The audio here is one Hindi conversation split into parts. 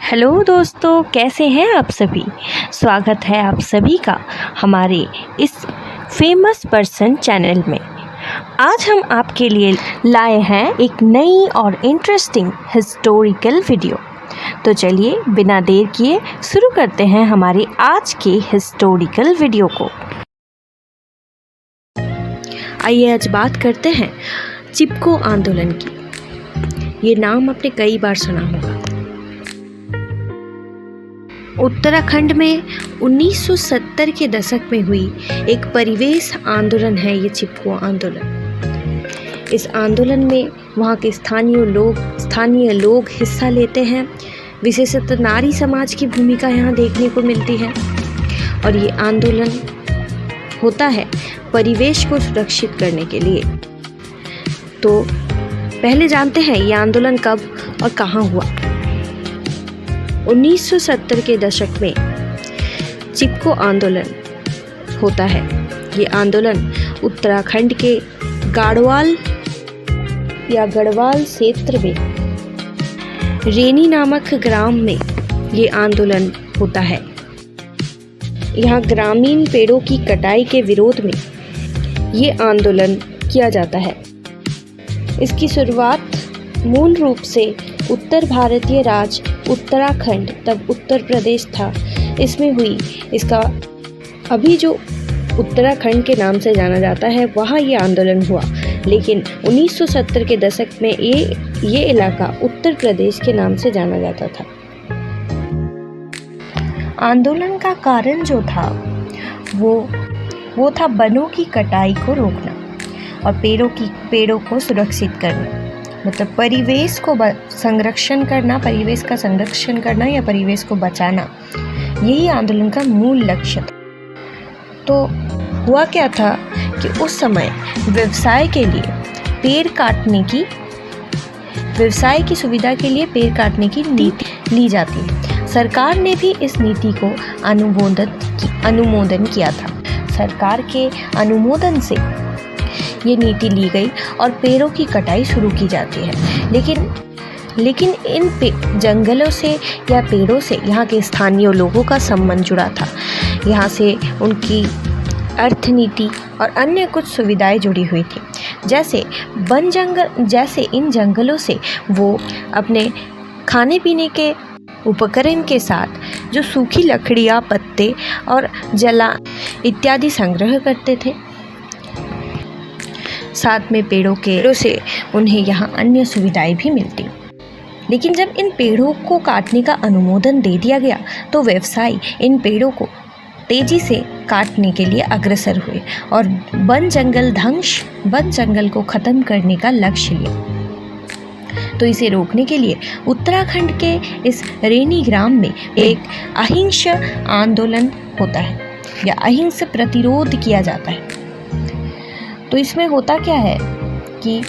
हेलो दोस्तों, कैसे हैं आप सभी। स्वागत है आप सभी का हमारे इस फेमस पर्सन चैनल में। आज हम आपके लिए लाए हैं एक नई और इंटरेस्टिंग हिस्टोरिकल वीडियो। तो चलिए बिना देर किए शुरू करते हैं हमारे आज के हिस्टोरिकल वीडियो को। आइए आज बात करते हैं चिपको आंदोलन की। ये नाम आपने कई बार सुना होगा। उत्तराखंड में 1970 के दशक में हुई एक परिवेश आंदोलन है ये चिपको आंदोलन। इस आंदोलन में वहाँ के स्थानीय लोग हिस्सा लेते हैं। विशेषतः नारी समाज की भूमिका यहाँ देखने को मिलती है और ये आंदोलन होता है परिवेश को सुरक्षित करने के लिए। तो पहले जानते हैं ये आंदोलन कब और कहाँ हुआ। 1970 के दशक में चिपको आंदोलन होता है। ये आंदोलन उत्तराखंड के गढ़वाल क्षेत्र में रेनी नामक ग्राम में ये आंदोलन होता है। यहाँ ग्रामीण पेड़ों की कटाई के विरोध में ये आंदोलन किया जाता है। इसकी शुरुआत मूल रूप से उत्तर भारतीय राज्य उत्तराखंड, तब उत्तर प्रदेश था, इसमें हुई। इसका अभी जो उत्तराखंड के नाम से जाना जाता है वहाँ ये आंदोलन हुआ, लेकिन 1970 के दशक में ये इलाका उत्तर प्रदेश के नाम से जाना जाता था। आंदोलन का कारण जो था वो था वनों की कटाई को रोकना और पेड़ों को सुरक्षित करना, मतलब परिवेश का संरक्षण करना या परिवेश को बचाना, यही आंदोलन का मूल लक्ष्य था। तो हुआ क्या था कि उस समय व्यवसाय की सुविधा के लिए पेड़ काटने की नीति ली जाती है। सरकार ने भी इस नीति को अनुमोदन किया था। सरकार के अनुमोदन से ये नीति ली गई और पेड़ों की कटाई शुरू की जाती है। लेकिन इन जंगलों से या पेड़ों से यहाँ के स्थानीय लोगों का संबंध जुड़ा था। यहाँ से उनकी अर्थनीति और अन्य कुछ सुविधाएं जुड़ी हुई थी। जैसे इन जंगलों से वो अपने खाने पीने के उपकरण के साथ जो सूखी लकड़ियाँ, पत्ते और जला इत्यादि संग्रह करते थे। साथ में पेड़ों से उन्हें यहाँ अन्य सुविधाएं भी मिलती। लेकिन जब इन पेड़ों को काटने का अनुमोदन दे दिया गया तो व्यवसायी इन पेड़ों को तेजी से काटने के लिए अग्रसर हुए और वन जंगल को खत्म करने का लक्ष्य लिया। तो इसे रोकने के लिए उत्तराखंड के इस रेनी ग्राम में एक अहिंसक आंदोलन होता है या अहिंसक प्रतिरोध किया जाता है। तो इसमें होता क्या है कि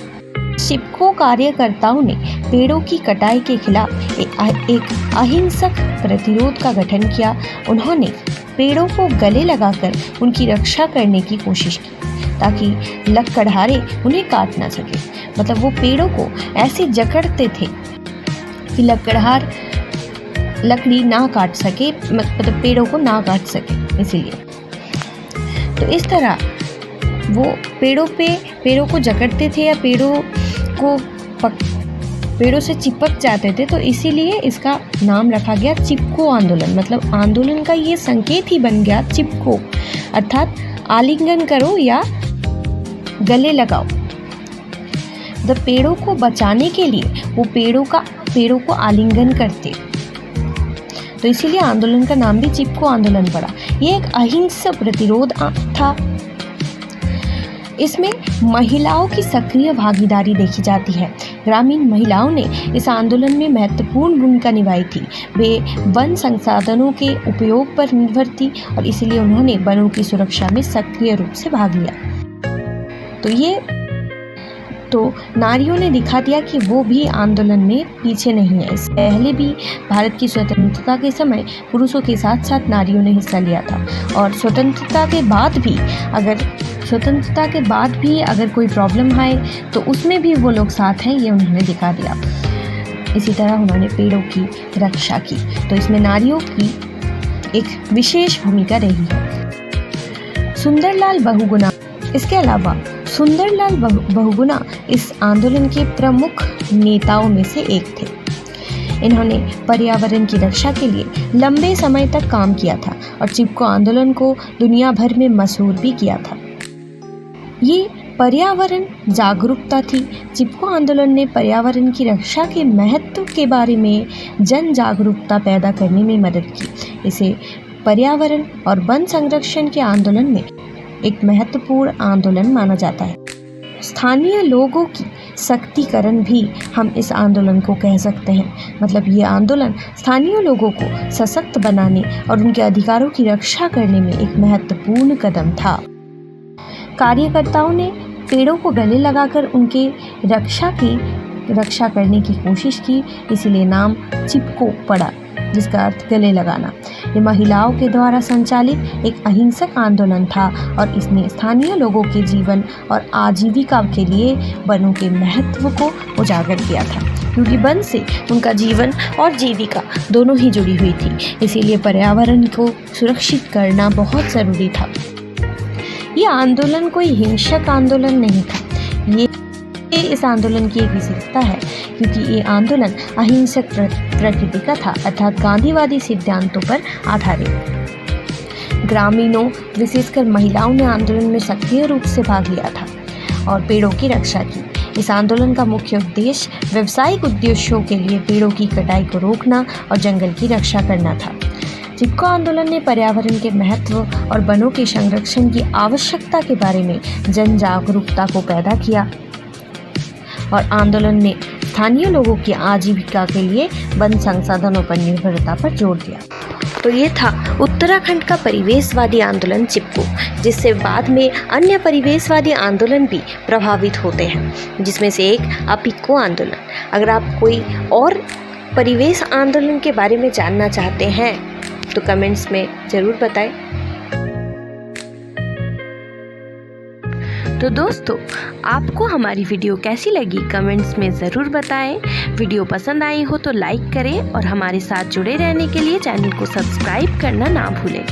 चिपको कार्यकर्ताओं ने पेड़ों की कटाई के खिलाफ एक अहिंसक प्रतिरोध का गठन किया। उन्होंने पेड़ों को गले लगाकर उनकी रक्षा करने की कोशिश की ताकि लकड़हारे उन्हें काट ना सके। मतलब वो पेड़ों को ऐसे जकड़ते थे कि लकड़हार लकड़ी ना काट सके, मतलब पेड़ों को ना काट सके। इसीलिए तो इस तरह वो पेड़ों को जकड़ते थे या पेड़ों से चिपक जाते थे। तो इसीलिए इसका नाम रखा गया चिपको आंदोलन। मतलब आंदोलन का ये संकेत ही बन गया चिपको, अर्थात आलिंगन करो या गले लगाओ। तो पेड़ों को बचाने के लिए वो पेड़ों को आलिंगन करते। तो इसीलिए आंदोलन का नाम भी चिपको आंदोलन पड़ा। ये एक अहिंसक प्रतिरोध था। इसमें महिलाओं की सक्रिय भागीदारी देखी जाती है। ग्रामीण महिलाओं ने इस आंदोलन में महत्वपूर्ण भूमिका निभाई थी। वे वन संसाधनों के उपयोग पर निर्भर थी और इसीलिए उन्होंने वनों की सुरक्षा में सक्रिय रूप से भाग लिया। तो नारियों ने दिखा दिया कि वो भी आंदोलन में पीछे नहीं है। इससे पहले भी भारत की स्वतंत्रता के समय पुरुषों के साथ साथ नारियों ने हिस्सा लिया था और स्वतंत्रता के बाद भी अगर कोई प्रॉब्लम आए तो उसमें भी वो लोग साथ हैं, ये उन्होंने दिखा दिया। इसी तरह उन्होंने पेड़ों की रक्षा की। तो इसमें नारियों की एक विशेष भूमिका रही है। सुंदरलाल बहुगुणा, इसके अलावा सुंदरलाल बहुगुणा इस आंदोलन के प्रमुख नेताओं में से एक थे। इन्होंने पर्यावरण की रक्षा के लिए लंबे समय तक काम किया था और चिपको आंदोलन को दुनिया भर में मशहूर भी किया था। ये पर्यावरण जागरूकता थी। चिपको आंदोलन ने पर्यावरण की रक्षा के महत्व के बारे में जन जागरूकता पैदा करने में मदद की। इसे पर्यावरण और वन संरक्षण के आंदोलन में एक महत्वपूर्ण आंदोलन माना जाता है। स्थानीय लोगों की सशक्तिकरण भी हम इस आंदोलन को कह सकते हैं। मतलब ये आंदोलन स्थानीय लोगों को सशक्त बनाने और उनके अधिकारों की रक्षा करने में एक महत्वपूर्ण कदम था। कार्यकर्ताओं ने पेड़ों को गले लगाकर उनके रक्षा करने की कोशिश की, इसीलिए नाम चिपको पड़ा, जिसका अर्थ गले लगाना। ये महिलाओं के द्वारा संचालित एक अहिंसक आंदोलन था और इसने स्थानीय लोगों के जीवन और आजीविका के लिए वनों के महत्व को उजागर किया था, क्योंकि वन से उनका जीवन और जीविका दोनों ही जुड़ी हुई थी। इसीलिए पर्यावरण को सुरक्षित करना बहुत ज़रूरी था। ये आंदोलन कोई हिंसक आंदोलन नहीं था। ये इस आंदोलन की एक विशेषता है, क्योंकि ये आंदोलन अहिंसक प्रकृति का था, अर्थात गांधीवादी सिद्धांतों पर आधारित। ग्रामीणों, विशेषकर महिलाओं ने आंदोलन में सक्रिय रूप से भाग लिया था और पेड़ों की रक्षा की। इस आंदोलन का मुख्य उद्देश्य व्यावसायिक उद्देश्यों के लिए पेड़ों की कटाई को रोकना और जंगल की रक्षा करना था। चिपको आंदोलन ने पर्यावरण के महत्व और वनों के संरक्षण की आवश्यकता के बारे में जन जागरूकता को पैदा किया और आंदोलन ने स्थानीय लोगों की आजीविका के लिए वन संसाधनों पर निर्भरता पर जोर दिया। तो ये था उत्तराखंड का परिवेशवादी आंदोलन चिपको, जिससे बाद में अन्य परिवेशवादी आंदोलन भी प्रभावित होते हैं, जिसमें से एक अपिको आंदोलन। अगर आप कोई और परिवेश आंदोलन के बारे में जानना चाहते हैं तो कमेंट्स में ज़रूर बताएं। तो दोस्तों, आपको हमारी वीडियो कैसी लगी कमेंट्स में ज़रूर बताएं। वीडियो पसंद आई हो तो लाइक करें और हमारे साथ जुड़े रहने के लिए चैनल को सब्सक्राइब करना ना भूलें।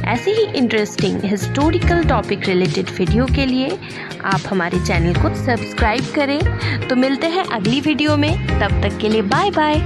ऐसे ही interesting historical topic related video के लिए आप हमारे चैनल को सब्सक्राइब करें। तो मिलते हैं अगली वीडियो में, तब तक के लिए बाय बाय।